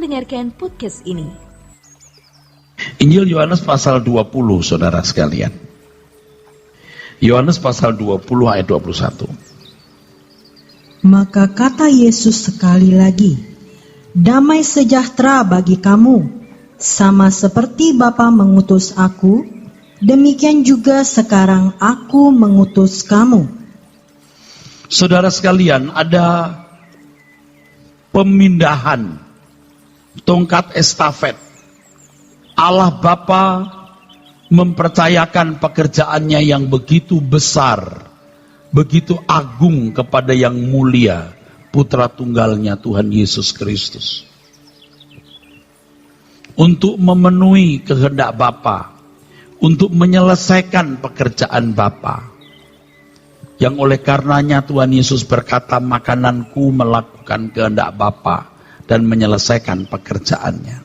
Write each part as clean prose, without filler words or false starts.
mendengarkan podcast ini. Injil Yohanes pasal 20, saudara sekalian. Yohanes pasal 20 ayat 21. Maka kata Yesus sekali lagi, damai sejahtera bagi kamu, sama seperti Bapa mengutus aku, demikian juga sekarang aku mengutus kamu. Saudara sekalian, ada pemindahan tongkat estafet. Allah Bapa mempercayakan pekerjaannya yang begitu besar, begitu agung kepada yang mulia, Putra Tunggalnya Tuhan Yesus Kristus. Untuk memenuhi kehendak Bapa, untuk menyelesaikan pekerjaan Bapa. Yang oleh karenanya Tuhan Yesus berkata, makananku melakukan kehendak Bapa dan menyelesaikan pekerjaannya.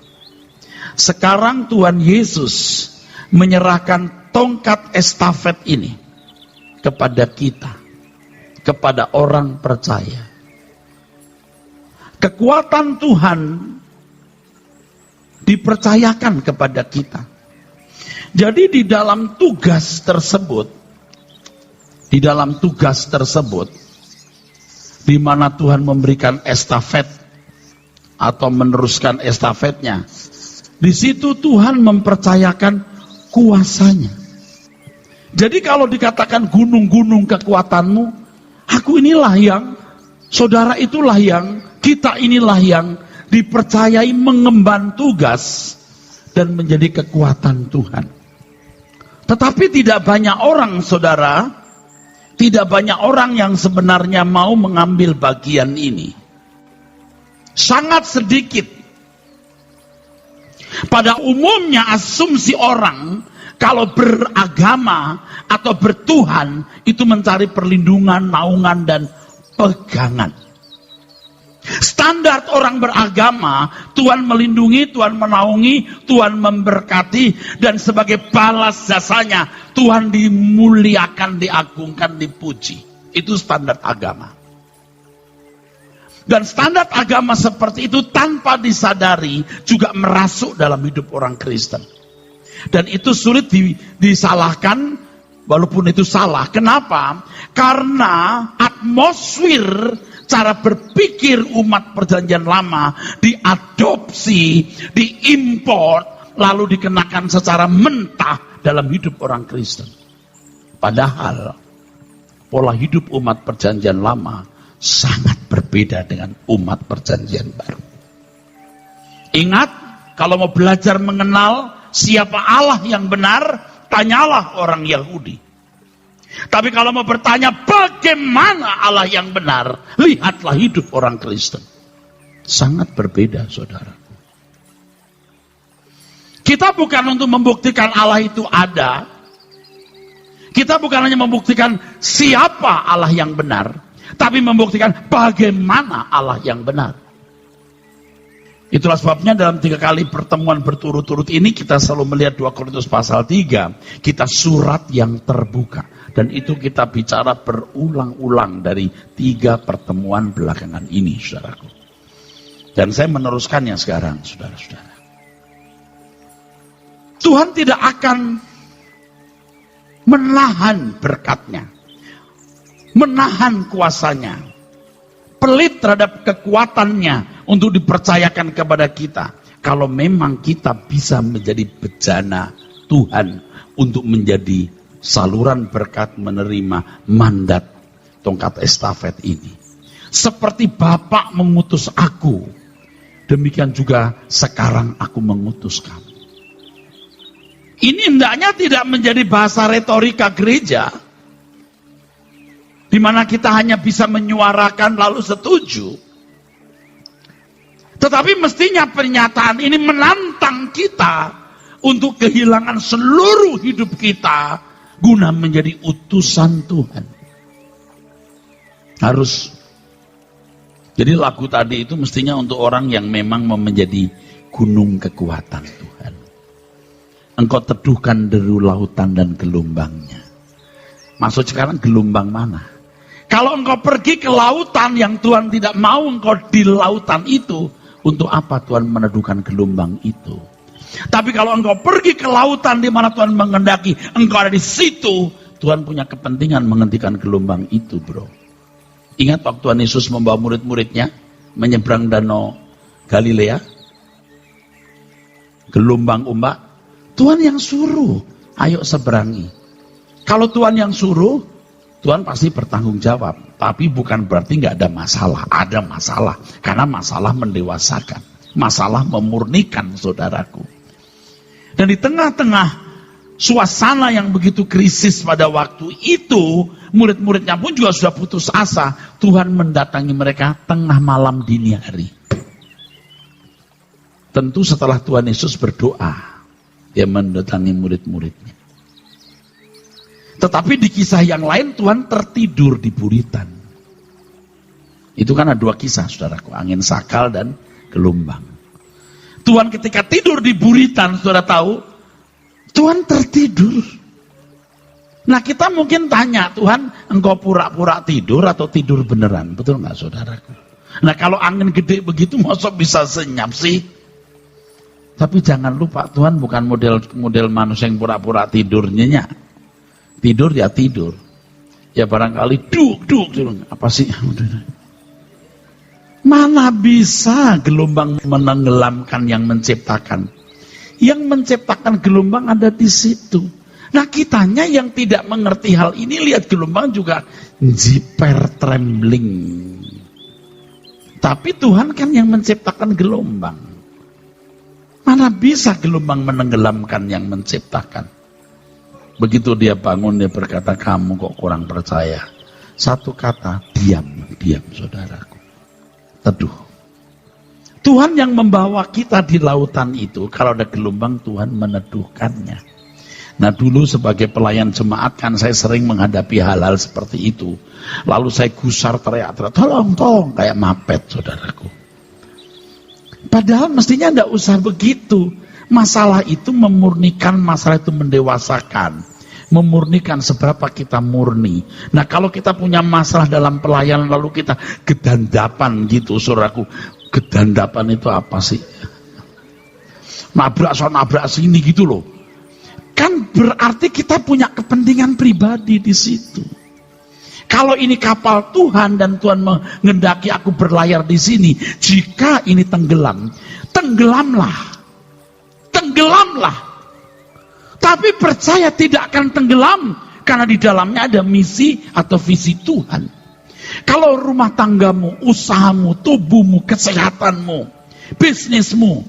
Sekarang Tuhan Yesus menyerahkan tongkat estafet ini kepada kita, kepada orang percaya. Kekuatan Tuhan dipercayakan kepada kita. Jadi di dalam tugas tersebut, di mana Tuhan memberikan estafet atau meneruskan estafetnya, di situ Tuhan mempercayakan kuasanya. Jadi kalau dikatakan gunung-gunung kekuatanmu, aku inilah yang, saudara itulah yang, kita inilah yang dipercayai mengemban tugas dan menjadi kekuatan Tuhan. Tetapi tidak banyak orang, saudara, tidak banyak orang yang sebenarnya mau mengambil bagian ini. Sangat sedikit. Pada umumnya asumsi orang kalau beragama atau bertuhan itu mencari perlindungan, naungan, dan pegangan. Standar orang beragama, Tuhan melindungi, Tuhan menaungi, Tuhan memberkati, dan sebagai balas jasanya Tuhan dimuliakan, diagungkan, dipuji. Itu standar agama. Dan standar agama seperti itu tanpa disadari juga merasuk dalam hidup orang Kristen. Dan itu sulit disalahkan, walaupun itu salah. Kenapa? Karena atmosfer cara berpikir umat perjanjian lama diadopsi, diimport, lalu dikenakan secara mentah dalam hidup orang Kristen. Padahal pola hidup umat perjanjian lama sangat berbeda dengan umat perjanjian baru. Ingat, kalau mau belajar mengenal siapa Allah yang benar, tanyalah orang Yahudi. Tapi kalau mau bertanya bagaimana Allah yang benar, lihatlah hidup orang Kristen. Sangat berbeda, saudara. Kita bukan untuk membuktikan Allah itu ada. Kita bukan hanya membuktikan siapa Allah yang benar, tapi membuktikan bagaimana Allah yang benar. Itulah sebabnya dalam 3 kali pertemuan berturut-turut ini kita selalu melihat 2 Korintus pasal 3. Kita surat yang terbuka. Dan itu kita bicara berulang-ulang dari 3 pertemuan belakangan ini, saudaraku. Dan saya meneruskannya sekarang, saudara-saudara. Tuhan tidak akan menahan berkatnya, menahan kuasanya, pelit terhadap kekuatannya untuk dipercayakan kepada kita. Kalau memang kita bisa menjadi bejana Tuhan untuk menjadi saluran berkat, menerima mandat tongkat estafet ini. Seperti Bapa mengutus aku, demikian juga sekarang aku mengutus kamu. Ini hendaknya tidak menjadi bahasa retorika gereja, di mana kita hanya bisa menyuarakan lalu setuju. Tetapi mestinya pernyataan ini menantang kita untuk kehilangan seluruh hidup kita guna menjadi utusan Tuhan. Harus. Jadi lagu tadi itu mestinya untuk orang yang memang mau menjadi gunung kekuatan Tuhan. Engkau teduhkan deru lautan dan gelombangnya. Maksud sekarang gelombang mana? Kalau engkau pergi ke lautan yang Tuhan tidak mau engkau di lautan itu, Untuk apa Tuhan meneduhkan gelombang itu? Tapi kalau engkau pergi ke lautan di mana Tuhan mengendaki, engkau ada di situ, Tuhan punya kepentingan menghentikan gelombang itu, bro. Ingat waktu Tuhan Yesus membawa murid-muridnya menyeberang danau Galilea, gelombang ombak, Tuhan yang suruh, ayo seberangi. Kalau Tuhan yang suruh, Tuhan pasti bertanggung jawab. Tapi bukan berarti nggak ada masalah. Ada masalah. Karena masalah mendewasakan. Masalah memurnikan, saudaraku. Dan di tengah-tengah suasana yang begitu krisis pada waktu itu, murid-muridnya pun juga sudah putus asa. Tuhan mendatangi mereka tengah malam dini hari. Tentu setelah Tuhan Yesus berdoa, dia mendatangi murid-muridnya. Tetapi di kisah yang lain Tuhan tertidur di buritan. Itu kan ada dua kisah, saudaraku, angin sakal dan gelombang. Tuhan ketika tidur di buritan, saudara tahu, Tuhan tertidur. Nah kita mungkin tanya, Tuhan engkau pura-pura tidur atau tidur beneran? Betul nggak, saudaraku? Nah kalau angin gede begitu, masa bisa senyap sih? Tapi jangan lupa, Tuhan bukan model manusia yang pura-pura tidur nyenyak. Tidur ya tidur. Ya barangkali duk. Apa sih? Mana bisa gelombang menenggelamkan yang menciptakan? Yang menciptakan gelombang ada di situ. Nah kitanya yang tidak mengerti hal ini, lihat gelombang juga jiper trembling. Tapi Tuhan kan yang menciptakan gelombang. Mana bisa gelombang menenggelamkan yang menciptakan? Begitu dia bangun, dia berkata, kamu kok kurang percaya. Satu kata, diam saudaraku. Teduh. Tuhan yang membawa kita di lautan itu, kalau ada gelombang Tuhan meneduhkannya. Nah dulu sebagai pelayan jemaat kan saya sering menghadapi hal-hal seperti itu. Lalu saya gusar teriak-teriak, tolong, kayak mapet, saudaraku. Padahal mestinya tidak usah begitu. Masalah itu memurnikan, masalah itu mendewasakan. Memurnikan seberapa kita murni. Nah kalau kita punya masalah dalam pelayanan lalu kita gedandapan gitu, saudaraku. Gedandapan itu apa sih? Nabrak sini gitu loh. Kan berarti kita punya kepentingan pribadi di situ. Kalau ini kapal Tuhan dan Tuhan mengendaki aku berlayar di sini, jika ini tenggelam, tenggelamlah. Tapi percaya tidak akan tenggelam karena di dalamnya ada misi atau visi Tuhan. Kalau rumah tanggamu, usahamu, tubuhmu, kesehatanmu, bisnismu,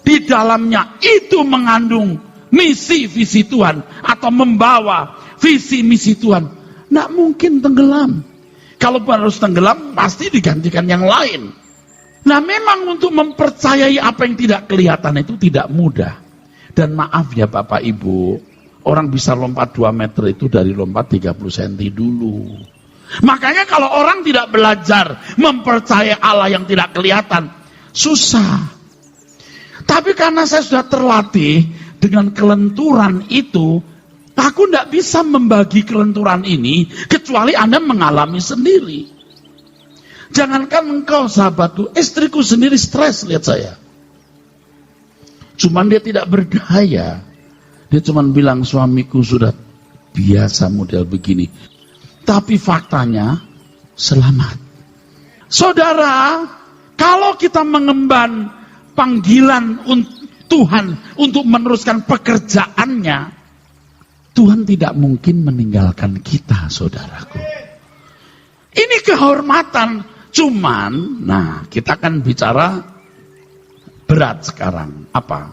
di dalamnya itu mengandung misi visi Tuhan atau membawa visi misi Tuhan, tidak mungkin tenggelam. Kalau harus tenggelam pasti digantikan yang lain. Nah memang untuk mempercayai apa yang tidak kelihatan itu tidak mudah. Dan maaf ya Bapak Ibu, orang bisa lompat 2 meter itu dari lompat 30 cm dulu. Makanya kalau orang tidak belajar mempercayai Allah yang tidak kelihatan, susah. Tapi karena saya sudah terlatih dengan kelenturan itu, aku tidak bisa membagi kelenturan ini kecuali Anda mengalami sendiri. Jangankan engkau sahabatku, istriku sendiri stres lihat saya. Cuman dia tidak berdaya. Dia cuman bilang suamiku sudah biasa model begini. Tapi faktanya selamat. Saudara, kalau kita mengemban panggilan Tuhan untuk meneruskan pekerjaannya, Tuhan tidak mungkin meninggalkan kita, saudaraku. Ini kehormatan. Cuman, nah kita akan bicara berat sekarang. Apa?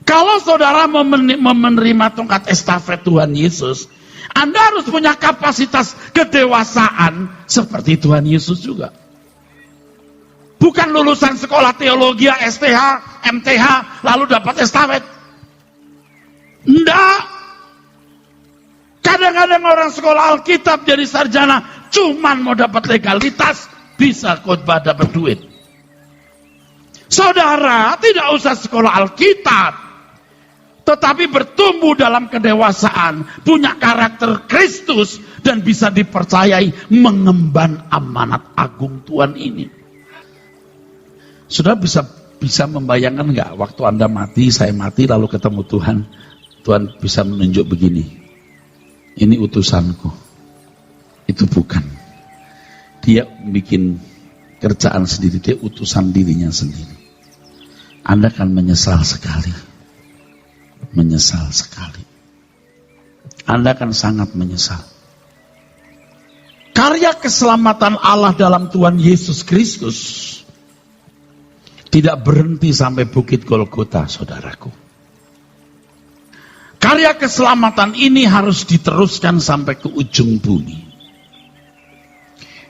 Kalau saudara menerima tongkat estafet Tuhan Yesus, Anda harus punya kapasitas kedewasaan seperti Tuhan Yesus juga. Bukan lulusan sekolah teologi, STH, MTH, lalu dapat estafet. Enggak. Kadang-kadang orang sekolah Alkitab jadi sarjana, cuman mau dapat legalitas, bisa khotbah dapat duit. Saudara tidak usah sekolah Alkitab, tetapi bertumbuh dalam kedewasaan, punya karakter Kristus, dan bisa dipercayai mengemban amanat agung Tuhan ini. Sudah bisa membayangkan nggak waktu Anda mati, saya mati, lalu ketemu Tuhan. Tuhan bisa menunjuk begini, ini utusanku. Itu bukan. Dia bikin kerjaan sendiri, dia utusan dirinya sendiri. Anda akan menyesal sekali. Menyesal sekali. Anda akan sangat menyesal. Karya keselamatan Allah dalam Tuhan Yesus Kristus tidak berhenti sampai bukit Golgota, saudaraku. Karya keselamatan ini harus diteruskan sampai ke ujung bumi.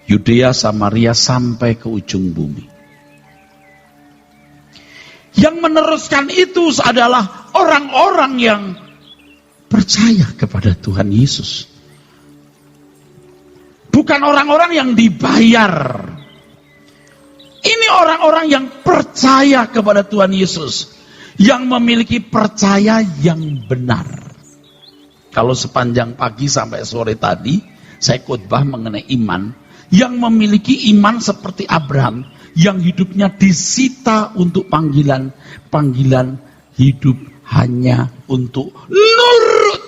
Yudea, Samaria, sampai ke ujung bumi. Yang meneruskan itu adalah orang-orang yang percaya kepada Tuhan Yesus. Bukan orang-orang yang dibayar. Ini orang-orang yang percaya kepada Tuhan Yesus. Yang memiliki percaya yang benar. Kalau sepanjang pagi sampai sore tadi, saya khotbah mengenai iman. Yang memiliki iman seperti Abraham. Yang hidupnya disita untuk panggilan hidup hanya untuk nurut.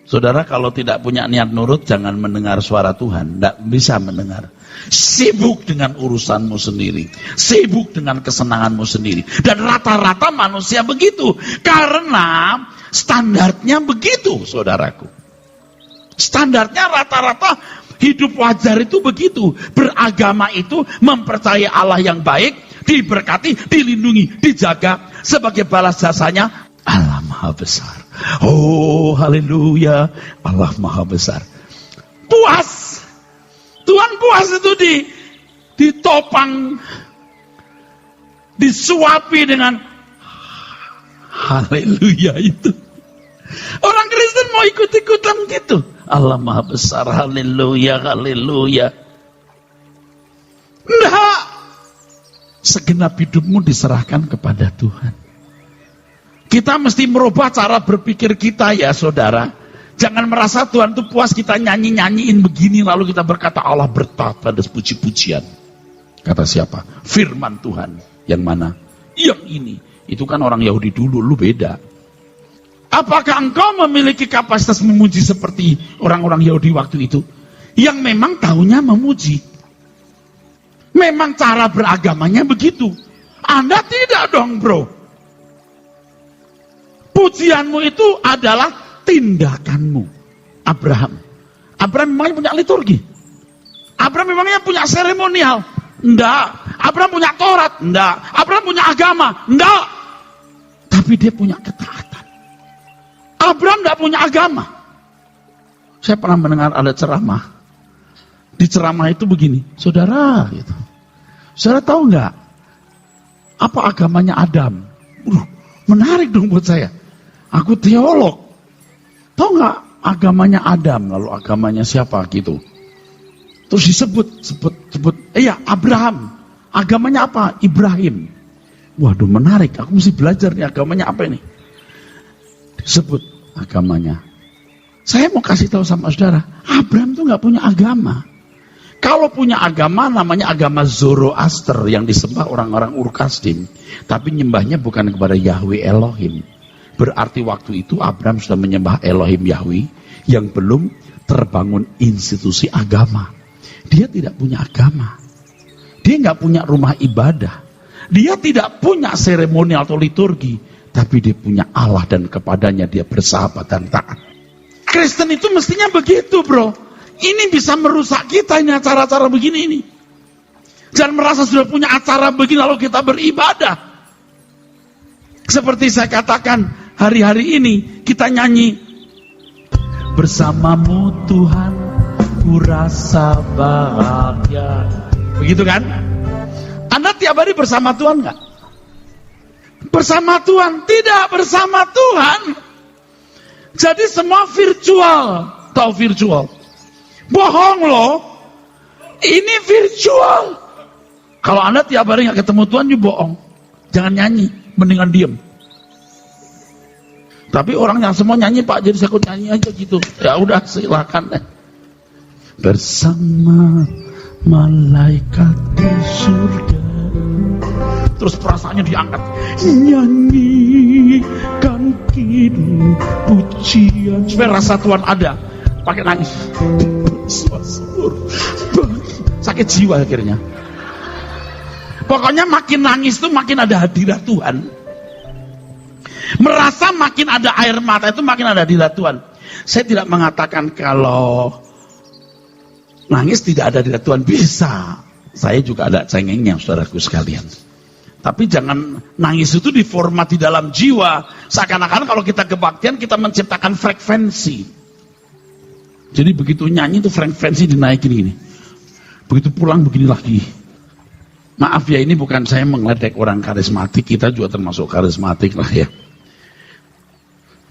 Saudara, kalau tidak punya niat nurut, jangan mendengar suara Tuhan. Tidak bisa mendengar. Sibuk dengan urusanmu sendiri. Sibuk dengan kesenanganmu sendiri. Dan rata-rata manusia begitu. Karena standarnya begitu, saudaraku. Standarnya rata-rata hidup wajar itu begitu. Beragama itu mempercayai Allah yang baik, diberkati, dilindungi, dijaga. Sebagai balas jasanya, Allah Maha Besar. Oh, haleluya. Allah Maha Besar. Puas. Tuhan puas itu ditopang, disuapi dengan haleluya itu. Orang Kristen mau ikut-ikutan gitu. Allah Maha Besar, haleluya, haleluya. Enggak. Segenap hidupmu diserahkan kepada Tuhan. Kita mesti merubah cara berpikir kita ya saudara. Jangan merasa Tuhan itu puas kita nyanyi-nyanyiin begini lalu kita berkata Allah bertata dan puji-pujian. Kata siapa? Firman Tuhan. Yang mana? Yang ini. Itu kan orang Yahudi dulu, lu beda. Apakah engkau memiliki kapasitas memuji seperti orang-orang Yahudi waktu itu? Yang memang tahunya memuji. Memang cara beragamanya begitu. Anda tidak dong bro. Pujianmu itu adalah tindakanmu. Abraham memangnya punya liturgi? Abraham memangnya punya seremonial? Enggak. Abraham punya Taurat? Enggak. Abraham punya agama? Enggak. Tapi dia punya ketaatan. Abraham enggak punya agama. Saya pernah mendengar ada ceramah. Di ceramah itu begini, saudara, gitu. Saudara tahu enggak apa agamanya Adam? Menarik dong buat saya. Aku teolog. Tahu nggak agamanya Adam, lalu agamanya siapa gitu? Terus disebut, iya Abraham. Agamanya apa? Ibrahim. Waduh menarik, aku mesti belajar nih agamanya apa ini. Disebut agamanya. Saya mau kasih tahu sama saudara, Abraham tuh nggak punya agama. Kalau punya agama namanya agama Zoroaster yang disembah orang-orang Ur-Kasdim. Tapi nyembahnya bukan kepada Yahweh Elohim. Berarti waktu itu Abraham sudah menyembah Elohim Yahweh yang belum terbangun institusi agama. Dia tidak punya agama. Dia nggak punya rumah ibadah. Dia tidak punya seremonial atau liturgi. Tapi dia punya Allah dan kepadanya dia bersahabat dan taat. Kristen itu mestinya begitu bro. Ini bisa merusak kita ini acara-acara begini ini. Jangan merasa sudah punya acara begini lalu kita beribadah. Seperti saya katakan, hari-hari ini kita nyanyi. Bersamamu Tuhan, ku rasa bahagia. Begitu kan? Anda tiap hari bersama Tuhan nggak? Bersama Tuhan, tidak bersama Tuhan. Jadi semua virtual. Tahu virtual? Bohong loh. Ini virtual. Kalau Anda tiap hari nggak ketemu Tuhan, you bohong. Jangan nyanyi, mendingan diem. Tapi orang yang semua nyanyi Pak, jadi saya ikut nyanyi aja gitu. Ya udah silakan deh. Bersama malaikat di surga. Terus perasaannya diangkat. Nyanyikan kini pujian. Supaya rasa Tuhan ada. Pakai nangis. Sakit jiwa akhirnya. Pokoknya makin nangis tuh makin ada hadirat Tuhan. Merasa makin ada air mata itu makin ada hadirat Tuhan. Saya tidak mengatakan kalau nangis tidak ada hadirat Tuhan. Bisa. Saya juga ada cengengnya, saudaraku sekalian. Tapi jangan nangis itu diformat di dalam jiwa. Seakan-akan kalau kita kebaktian, kita menciptakan frekuensi. Jadi begitu nyanyi itu frekuensi dinaikin gini. Begitu pulang begini lagi. Maaf ya, ini bukan saya mengledek orang karismatik. Kita juga termasuk karismatik lah ya.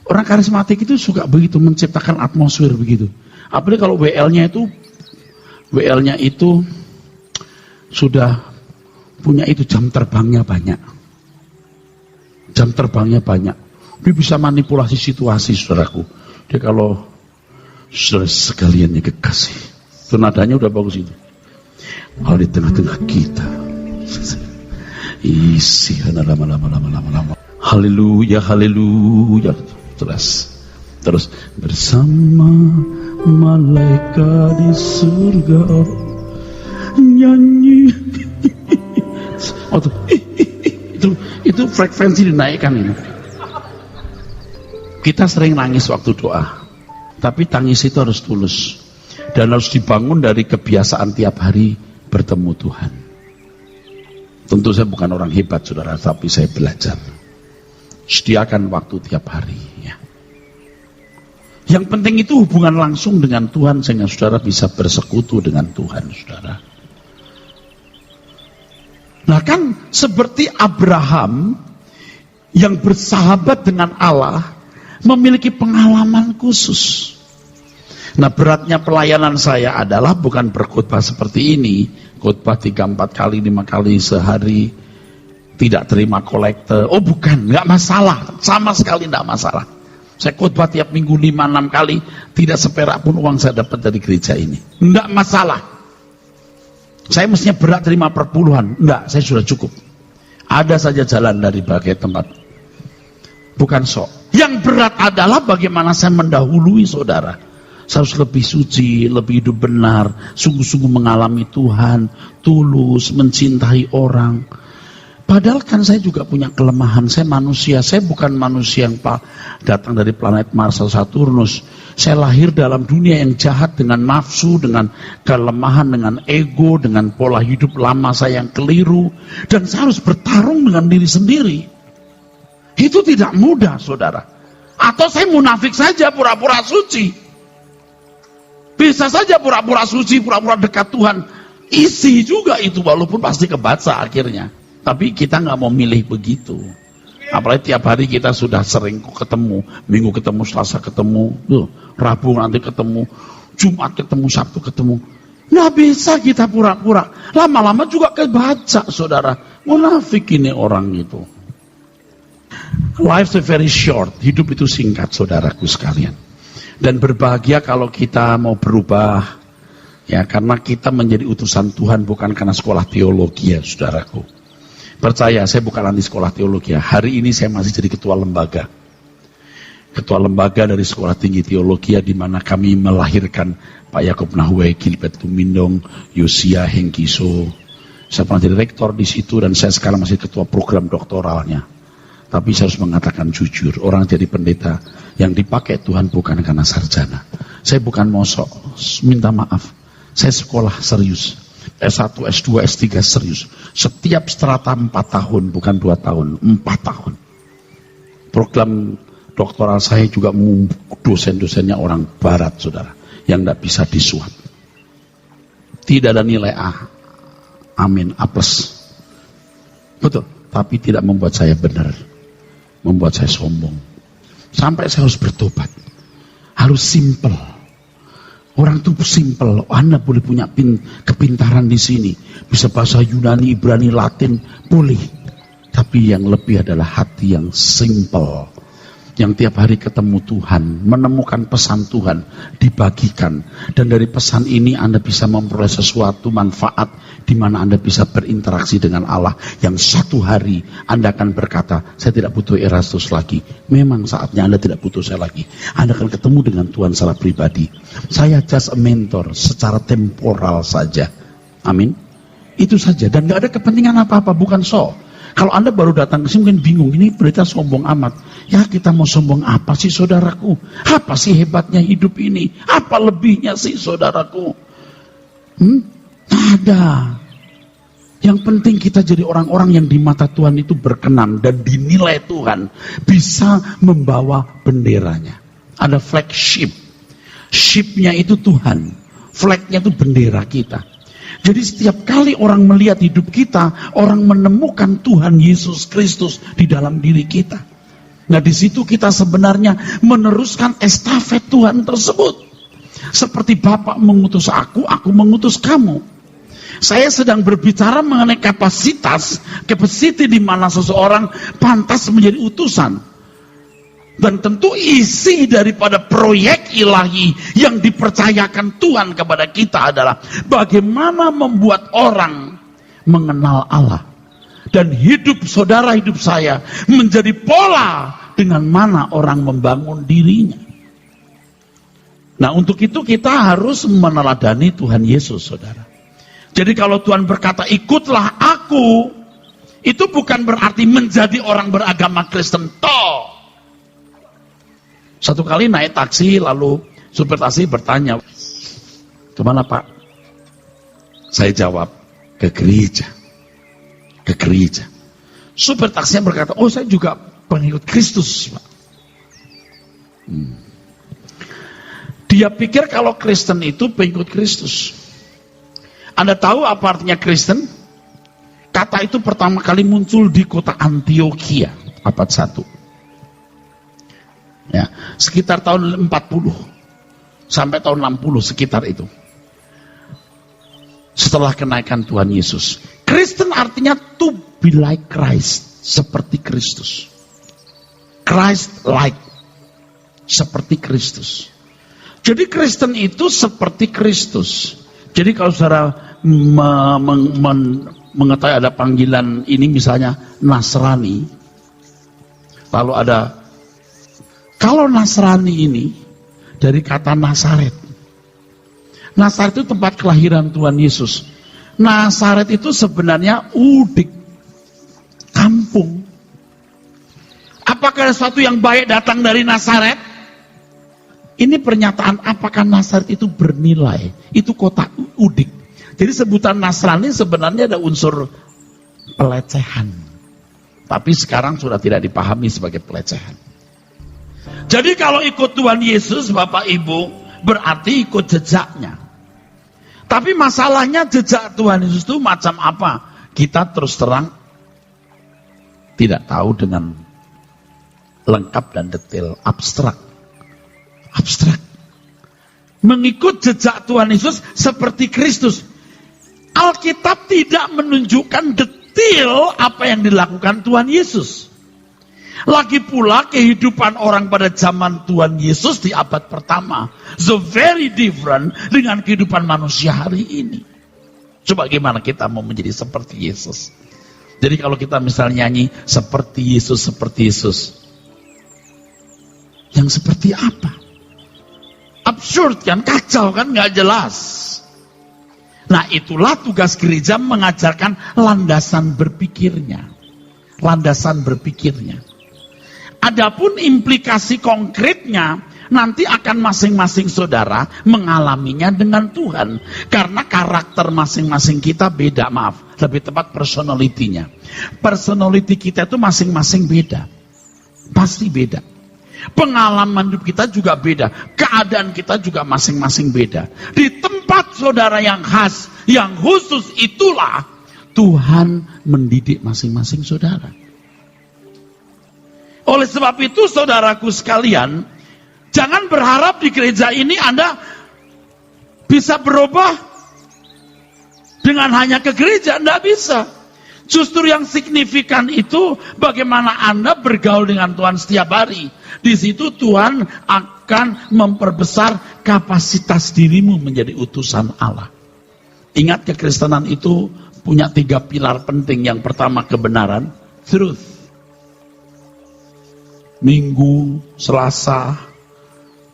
Orang karismatik itu suka begitu menciptakan atmosfer begitu. Apalagi kalau WL-nya itu sudah punya itu jam terbangnya banyak. Jam terbangnya banyak. Dia bisa manipulasi situasi, saudaraku. Dia kalau saudara sekalian yang kekasih, itu nadanya udah bagus itu. Kalau di tengah-tengah kita, isi lama. Haleluya, haleluya. Terus bersama malaikat di surga nyanyi. Itu frekuensi dinaikkan ini. Kita sering nangis waktu doa, tapi tangis itu harus tulus dan harus dibangun dari kebiasaan tiap hari bertemu Tuhan. Tentu saya bukan orang hebat, saudara, tapi saya belajar. Sediakan waktu tiap hari. Ya. Yang penting itu hubungan langsung dengan Tuhan sehingga saudara bisa bersekutu dengan Tuhan, saudara. Nah kan seperti Abraham yang bersahabat dengan Allah memiliki pengalaman khusus. Nah beratnya pelayanan saya adalah bukan berkhotbah seperti ini, khotbah 3-4 kali 5 kali sehari, tidak terima kolekte. Oh bukan, nggak masalah, sama sekali nggak masalah. Saya khotbah tiap minggu 5-6 kali, tidak seperak pun uang saya dapat dari gereja ini, nggak masalah. Saya mestinya berat terima perpuluhan. Enggak, saya sudah cukup. Ada saja jalan dari berbagai tempat. Bukan sok. Yang berat adalah bagaimana saya mendahului saudara. Saya harus lebih suci, lebih hidup benar, sungguh-sungguh mengalami Tuhan, tulus, mencintai orang. Padahal kan saya juga punya kelemahan. Saya manusia, saya bukan manusia yang datang dari planet Mars atau Saturnus. Saya lahir dalam dunia yang jahat dengan nafsu, dengan kelemahan, dengan ego, dengan pola hidup lama saya yang keliru. Dan saya harus bertarung dengan diri sendiri. Itu tidak mudah, saudara. Atau saya munafik saja, pura-pura suci. Bisa saja pura-pura suci, pura-pura dekat Tuhan. Isi juga itu, walaupun pasti kebaca akhirnya. Tapi kita nggak mau milih begitu. Apalagi tiap hari kita sudah sering ketemu. Minggu ketemu, Selasa ketemu, Rabu nanti ketemu, Jumat ketemu, Sabtu ketemu. Nggak bisa kita pura-pura. Lama-lama juga kebaca, saudara. Munafik ini orang itu. Life is very short. Hidup itu singkat, saudaraku sekalian. Dan berbahagia kalau kita mau berubah. Ya, karena kita menjadi utusan Tuhan bukan karena sekolah teologi ya, saudaraku. Percaya, saya bukan anti sekolah teologi. Hari ini saya masih jadi ketua lembaga. Ketua lembaga dari Sekolah Tinggi Teologi di mana kami melahirkan Pak Yakob Nahwe, Gilbert Tumindong, Yosia Hengkiso. Saya pernah jadi rektor di situ dan saya sekarang masih ketua program doktoralnya. Tapi saya harus mengatakan jujur, orang jadi pendeta yang dipakai Tuhan bukan karena sarjana. Saya bukan mosok, minta maaf. Saya sekolah serius. S1, S2, S3 serius. Setiap strata 4 tahun, bukan 2 tahun, 4 tahun. Program doktoral saya juga dosen-dosennya orang barat, saudara. Yang tidak bisa disuap. Tidak ada nilai A. Amin, A+. Betul, tapi tidak membuat saya benar. Membuat saya sombong. Sampai saya harus bertobat. Harus simple. Orang itu simple. Anda boleh punya kepintaran di sini. Bisa bahasa Yunani, Ibrani, Latin, boleh. Tapi yang lebih adalah hati yang simple. yang tiap hari ketemu Tuhan, menemukan pesan Tuhan, dibagikan. Dan dari pesan ini Anda bisa memperoleh sesuatu manfaat di mana Anda bisa berinteraksi dengan Allah. Yang satu hari Anda akan berkata, saya tidak butuh Erastus lagi. Memang saatnya Anda tidak butuh saya lagi. Anda akan ketemu dengan Tuhan secara pribadi. Saya just a mentor secara temporal saja. Amin. Itu saja. Dan gak ada kepentingan apa-apa, bukan so. Kalau Anda baru datang ke sini mungkin bingung, ini berita sombong amat. Ya kita mau sombong apa sih saudaraku? Apa sih hebatnya hidup ini? Apa lebihnya sih saudaraku? Ada. Yang penting kita jadi orang-orang yang di mata Tuhan itu berkenan dan dinilai Tuhan. Bisa membawa benderanya. Ada flagship. Shipnya itu Tuhan. Flagnya itu bendera kita. Jadi setiap kali orang melihat hidup kita, orang menemukan Tuhan Yesus Kristus di dalam diri kita. Nah di situ kita sebenarnya meneruskan estafet Tuhan tersebut. Seperti Bapak mengutus aku mengutus kamu. Saya sedang berbicara mengenai kapasitas, capacity di mana seseorang pantas menjadi utusan. Dan tentu isi daripada proyek ilahi yang dipercayakan Tuhan kepada kita adalah bagaimana membuat orang mengenal Allah. Dan hidup saudara, hidup saya menjadi pola dengan mana orang membangun dirinya. Nah untuk itu kita harus meneladani Tuhan Yesus, saudara. Jadi kalau Tuhan berkata ikutlah aku, itu bukan berarti menjadi orang beragama Kristen toh. Satu kali naik taksi, lalu supir taksi bertanya, kemana Pak? Saya jawab, ke gereja. Ke gereja. Supir taksinya berkata, oh saya juga pengikut Kristus Pak. Dia pikir kalau Kristen itu pengikut Kristus. Anda tahu apa artinya Kristen? Kata itu pertama kali muncul di kota Antioquia, abad 1. Ya, sekitar tahun 40 sampai tahun 60 sekitar itu. Setelah kenaikan Tuhan Yesus. Kristen artinya to be like Christ, seperti Kristus. Christ like, seperti Kristus. Jadi Kristen itu seperti Kristus. Jadi kalau saudara mengetahui ada panggilan ini misalnya Nasrani, lalu ada, kalau Nasrani ini dari kata Nazaret. Nazaret itu tempat kelahiran Tuhan Yesus. Nazaret itu sebenarnya udik, kampung. Apakah sesuatu yang baik datang dari Nazaret? Ini pernyataan apakah Nazaret itu bernilai? Itu kota udik. Jadi sebutan Nasrani sebenarnya ada unsur pelecehan. Tapi sekarang sudah tidak dipahami sebagai pelecehan. Jadi kalau ikut Tuhan Yesus, Bapak Ibu, berarti ikut jejaknya. Tapi masalahnya jejak Tuhan Yesus itu macam apa? Kita terus terang tidak tahu dengan lengkap dan detail, abstrak. Abstrak. Mengikut jejak Tuhan Yesus seperti Kristus. Alkitab tidak menunjukkan detail apa yang dilakukan Tuhan Yesus. Lagi pula kehidupan orang pada zaman Tuhan Yesus di abad pertama so very different dengan kehidupan manusia hari ini. Coba gimana kita mau menjadi seperti Yesus? Jadi kalau kita misalnya nyanyi seperti Yesus, seperti Yesus, yang seperti apa? Absurd kan, kacau kan, nggak jelas. Nah itulah tugas gereja mengajarkan landasan berpikirnya. Landasan berpikirnya. Adapun implikasi konkretnya nanti akan masing-masing saudara mengalaminya dengan Tuhan. Karena karakter masing-masing kita beda, maaf. Lebih tepat personality-nya. Personality kita itu masing-masing beda. Pasti beda. Pengalaman hidup kita juga beda. Keadaan kita juga masing-masing beda. Di tempat saudara yang khas, yang khusus itulah Tuhan mendidik masing-masing saudara. Oleh sebab itu saudaraku sekalian, jangan berharap di gereja ini Anda bisa berubah dengan hanya ke gereja, tidak bisa. Justru yang signifikan itu bagaimana Anda bergaul dengan Tuhan setiap hari. Di situ Tuhan akan memperbesar kapasitas dirimu menjadi utusan Allah. Ingat, kekristenan itu punya 3 pilar penting. Yang pertama kebenaran, truth. Minggu, Selasa,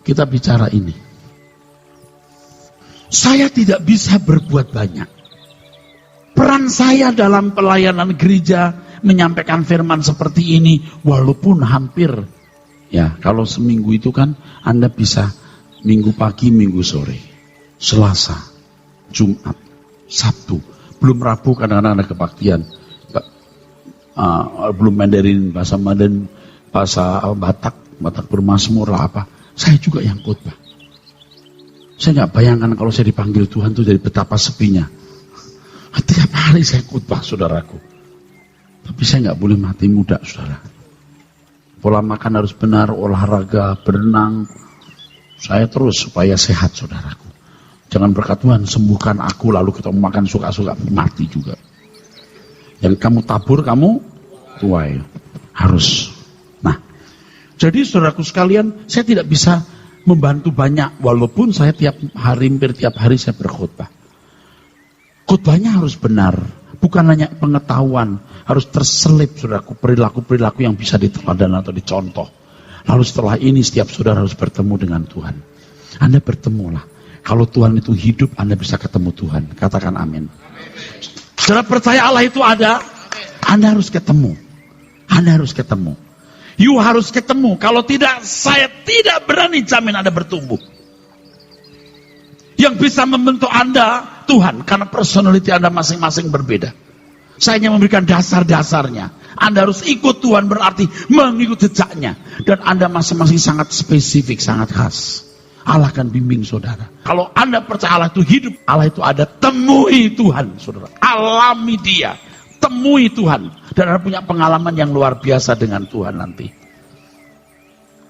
kita bicara ini. Saya tidak bisa berbuat banyak. Peran saya dalam pelayanan gereja menyampaikan firman seperti ini, walaupun hampir, ya kalau seminggu itu kan Anda bisa minggu pagi, minggu sore, Selasa, Jumat, Sabtu, belum Rabu kadang-kadang ada kebaktian, belum Mandarin, bahasa Mandarin, bahasa Batak bermazmur lah apa, saya juga yang khotbah. Saya nggak bayangkan kalau saya dipanggil Tuhan tuh dari betapa sepinya. Tiap hari saya khotbah, saudaraku. Tapi saya nggak boleh mati muda, saudara. Pola makan harus benar, olahraga, berenang. Saya terus supaya sehat, saudaraku. Jangan berkat Tuhan, sembuhkan aku, lalu kita makan suka-suka, mati juga. Yang kamu tabur, kamu tuai. Harus. Nah, jadi saudaraku sekalian, saya tidak bisa membantu banyak, walaupun saya hampir tiap hari saya berkhotbah. Khotbahnya harus benar, bukan hanya pengetahuan, harus terselip saudaraku, perilaku-perilaku yang bisa diteladan atau dicontoh. Lalu setelah ini setiap saudara harus bertemu dengan Tuhan. Anda bertemulah. Kalau Tuhan itu hidup, Anda bisa ketemu Tuhan. Katakan amin. Saudara percaya Allah itu ada, Anda harus ketemu. Anda harus ketemu. You harus ketemu. Kalau tidak, saya tidak berani jamin Anda bertumbuh. Yang bisa membentuk Anda, Tuhan. Karena personality Anda masing-masing berbeda. Saya hanya memberikan dasar-dasarnya. Anda harus ikut Tuhan, berarti mengikut jejaknya. Dan Anda masing-masing sangat spesifik, sangat khas. Allah akan bimbing saudara. Kalau Anda percaya Allah itu hidup, Allah itu ada, temui Tuhan, saudara. Alami Dia. Temui Tuhan. Dan Anda punya pengalaman yang luar biasa dengan Tuhan nanti.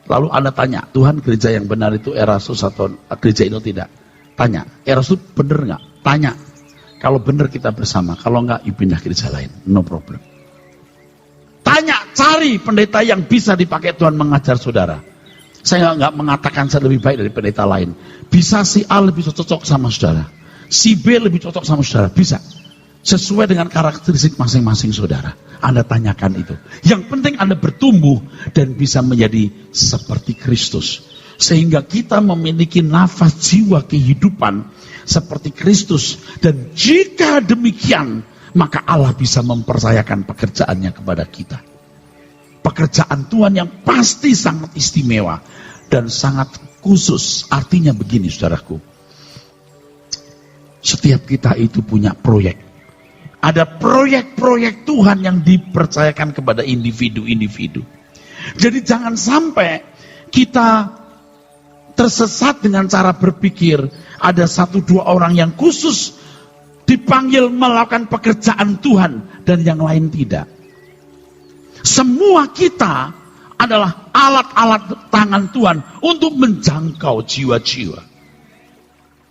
Lalu Anda tanya, Tuhan gereja yang benar itu Erastus atau gereja itu tidak? Tanya, Erastus benar nggak? Tanya. Kalau benar kita bersama, kalau nggak, pindah gereja lain. No problem. Tanya, cari pendeta yang bisa dipakai Tuhan mengajar saudara. Saya nggak mengatakan saya lebih baik dari pendeta lain. Bisa si A lebih cocok sama saudara. Si B lebih cocok sama saudara. Bisa. Sesuai dengan karakteristik masing-masing saudara. Anda tanyakan itu. Yang penting Anda bertumbuh dan bisa menjadi seperti Kristus. Sehingga kita memiliki nafas jiwa kehidupan seperti Kristus. Dan jika demikian, maka Allah bisa mempercayakan pekerjaannya kepada kita. Pekerjaan Tuhan yang pasti sangat istimewa dan sangat khusus. Artinya begini saudaraku. Setiap kita itu punya proyek. Ada proyek-proyek Tuhan yang dipercayakan kepada individu-individu. Jadi jangan sampai kita tersesat dengan cara berpikir ada 1-2 orang yang khusus dipanggil melakukan pekerjaan Tuhan dan yang lain tidak. Semua kita adalah alat-alat tangan Tuhan untuk menjangkau jiwa-jiwa.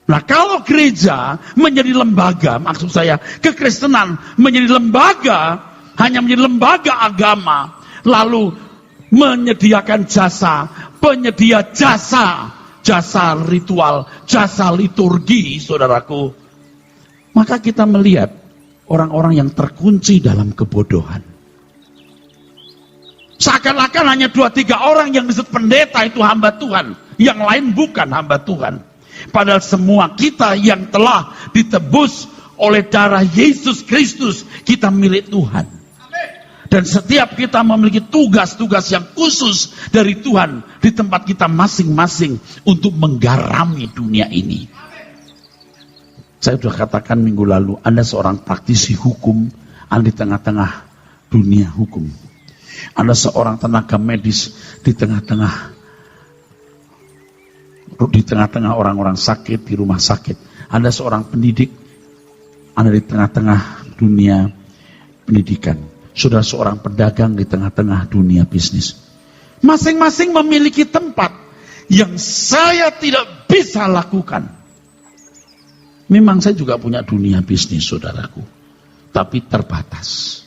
Nah, kalau gereja menjadi lembaga, maksud saya kekristenan menjadi lembaga, hanya menjadi lembaga agama, lalu menyediakan jasa, penyedia jasa ritual, jasa liturgi, saudaraku, maka kita melihat orang-orang yang terkunci dalam kebodohan. Seakan-akan hanya 2-3 orang yang disebut pendeta itu hamba Tuhan, yang lain bukan hamba Tuhan. Padahal semua kita yang telah ditebus oleh darah Yesus Kristus, kita milik Tuhan. Dan setiap kita memiliki tugas-tugas yang khusus dari Tuhan di tempat kita masing-masing untuk menggarami dunia ini. Saya sudah katakan minggu lalu, Anda seorang praktisi hukum, Anda di tengah-tengah dunia hukum. Anda seorang tenaga medis di tengah-tengah orang-orang sakit di rumah sakit. Anda seorang pendidik, Anda di tengah-tengah dunia pendidikan. Saudara seorang pedagang di tengah-tengah dunia bisnis. Masing-masing memiliki tempat yang saya tidak bisa lakukan. Memang saya juga punya dunia bisnis, saudaraku. Tapi terbatas.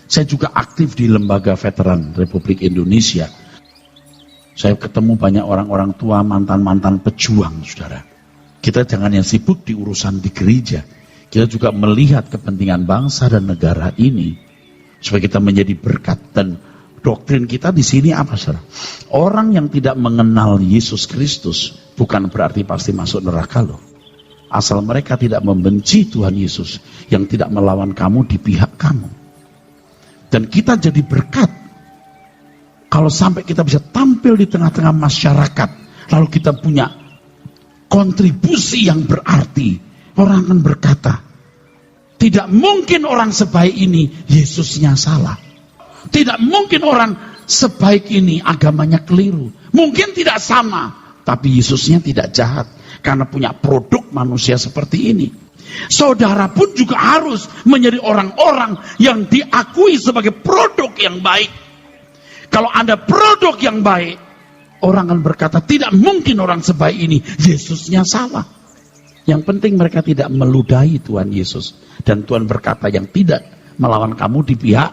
Saya juga aktif di Lembaga Veteran Republik Indonesia. Saya ketemu banyak orang-orang tua, mantan-mantan pejuang, saudara. Kita jangan yang sibuk di urusan di gereja. Kita juga melihat kepentingan bangsa dan negara ini. Supaya kita menjadi berkat. Dan doktrin kita di sini apa, saudara? Orang yang tidak mengenal Yesus Kristus bukan berarti pasti masuk neraka loh. Asal mereka tidak membenci Tuhan Yesus yang tidak melawan kamu di pihak kamu. Dan kita jadi berkat. Kalau sampai kita bisa tampil di tengah-tengah masyarakat, lalu kita punya kontribusi yang berarti, orang akan berkata, tidak mungkin orang sebaik ini Yesusnya salah. Tidak mungkin orang sebaik ini agamanya keliru. Mungkin tidak sama, tapi Yesusnya tidak jahat karena punya produk manusia seperti ini. Saudara pun juga harus menjadi orang-orang yang diakui sebagai produk yang baik. Kalau Anda produk yang baik, orang akan berkata, tidak mungkin orang sebaik ini Yesusnya salah. Yang penting mereka tidak meludahi Tuhan Yesus. Dan Tuhan berkata, yang tidak melawan kamu di pihak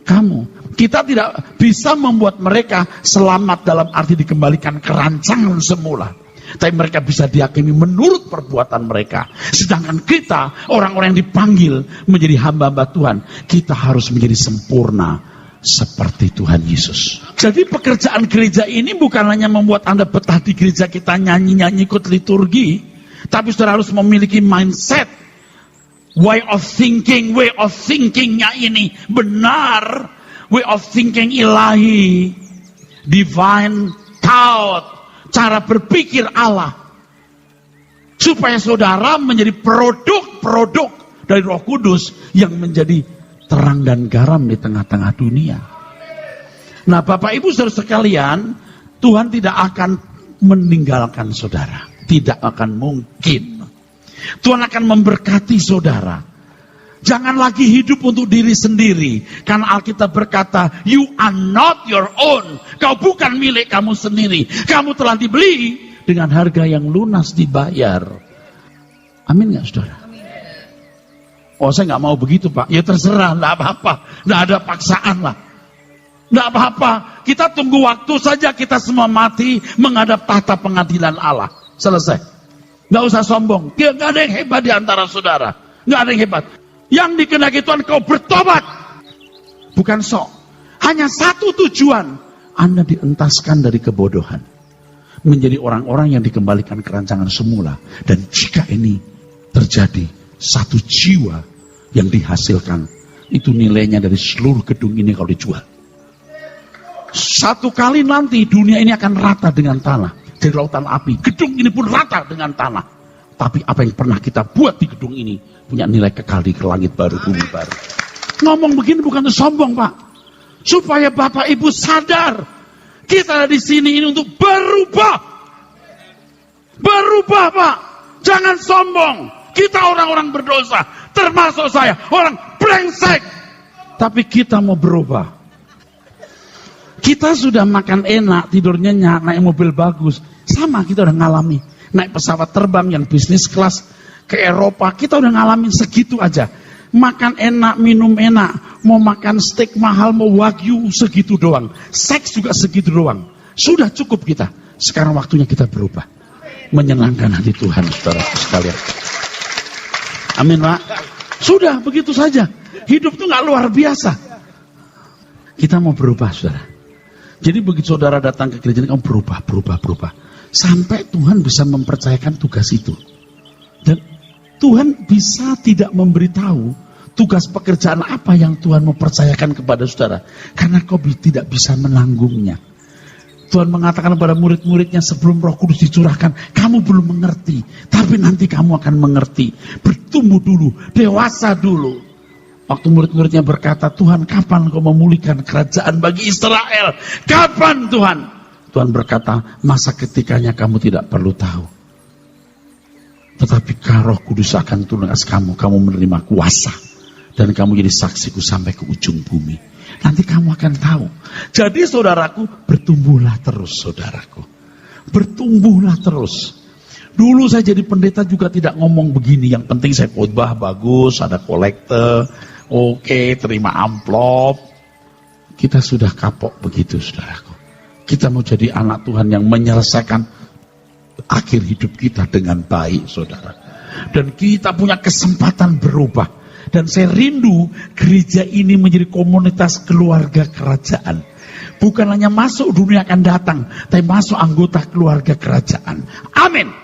kamu. Kita tidak bisa membuat mereka selamat dalam arti dikembalikan ke rancangan semula. Tapi mereka bisa dihakimi menurut perbuatan mereka. Sedangkan kita, orang-orang yang dipanggil menjadi hamba-hamba Tuhan, kita harus menjadi sempurna seperti Tuhan Yesus. Jadi pekerjaan gereja ini bukan hanya membuat Anda betah di gereja kita nyanyi-nyanyi ikut liturgi, tapi saudara harus memiliki mindset, way of thinkingnya ini benar, way of thinking ilahi, divine thought, cara berpikir Allah, supaya saudara menjadi produk dari Roh Kudus yang menjadi terang dan garam di tengah-tengah dunia. Nah, Bapak Ibu saudara sekalian, Tuhan tidak akan meninggalkan saudara. Tidak akan mungkin. Tuhan akan memberkati saudara. Jangan lagi hidup untuk diri sendiri. Karena Alkitab berkata, you are not your own. Kau bukan milik kamu sendiri. Kamu telah dibeli dengan harga yang lunas dibayar. Amin gak saudara? Oh, saya nggak mau begitu, Pak. Ya terserah, nggak apa-apa. Nggak ada paksaan lah. Nggak apa-apa. Kita tunggu waktu saja kita semua mati menghadap tahta pengadilan Allah. Selesai. Nggak usah sombong. Nggak ada yang hebat di antara saudara. Nggak ada yang hebat. Yang dikehendaki Tuhan kau bertobat. Bukan sok. Hanya satu tujuan. Anda dientaskan dari kebodohan. Menjadi orang-orang yang dikembalikan ke rancangan semula. Dan jika ini terjadi, satu jiwa yang dihasilkan, itu nilainya dari seluruh gedung ini kalau dijual. Satu kali nanti dunia ini akan rata dengan tanah. Dari lautan api, gedung ini pun rata dengan tanah. Tapi apa yang pernah kita buat di gedung ini punya nilai kekal di langit baru, bumi baru. Ngomong begini bukan sombong, Pak. Supaya Bapak Ibu sadar, kita ada di sini ini untuk berubah. Berubah, Pak. Jangan sombong. Kita orang-orang berdosa, termasuk saya, orang brengsek. Tapi kita mau berubah. Kita sudah makan enak, tidur nyenyak, naik mobil bagus. Sama kita udah ngalami. Naik pesawat terbang yang bisnis kelas ke Eropa, kita udah ngalamin segitu aja. Makan enak, minum enak. Mau makan steak mahal, mau wagyu, segitu doang. Seks juga segitu doang. Sudah cukup kita. Sekarang waktunya kita berubah. Menyenangkan hati Tuhan, saudara sekalian. Amin, Pak. Sudah, begitu saja. Hidup itu gak luar biasa. Kita mau berubah, saudara. Jadi begitu saudara datang ke gereja ini, kamu berubah. Sampai Tuhan bisa mempercayakan tugas itu. Dan Tuhan bisa tidak memberitahu tugas pekerjaan apa yang Tuhan mau percayakan kepada saudara. Karena kau tidak bisa menanggungnya. Tuhan mengatakan kepada murid-muridnya sebelum Roh Kudus dicurahkan, kamu belum mengerti, tapi nanti kamu akan mengerti. Bertumbuh dulu, dewasa dulu. Waktu murid-muridnya berkata, Tuhan kapan kau memulihkan kerajaan bagi Israel? Kapan Tuhan? Tuhan berkata, masa ketikanya kamu tidak perlu tahu. Tetapi Roh Kudus akan turun atas kamu menerima kuasa. Dan kamu jadi saksiku sampai ke ujung bumi. Nanti kamu akan tahu. Jadi saudaraku, bertumbuhlah terus saudaraku. Bertumbuhlah terus. Dulu saya jadi pendeta juga tidak ngomong begini. Yang penting saya khotbah bagus, ada kolekte, Oke, terima amplop. Kita sudah kapok begitu, saudaraku. Kita mau jadi anak Tuhan yang menyelesaikan akhir hidup kita dengan baik, saudara. Dan kita punya kesempatan berubah. Dan saya rindu gereja ini menjadi komunitas keluarga kerajaan. Bukan hanya masuk dunia akan datang, tapi masuk anggota keluarga kerajaan. Amin.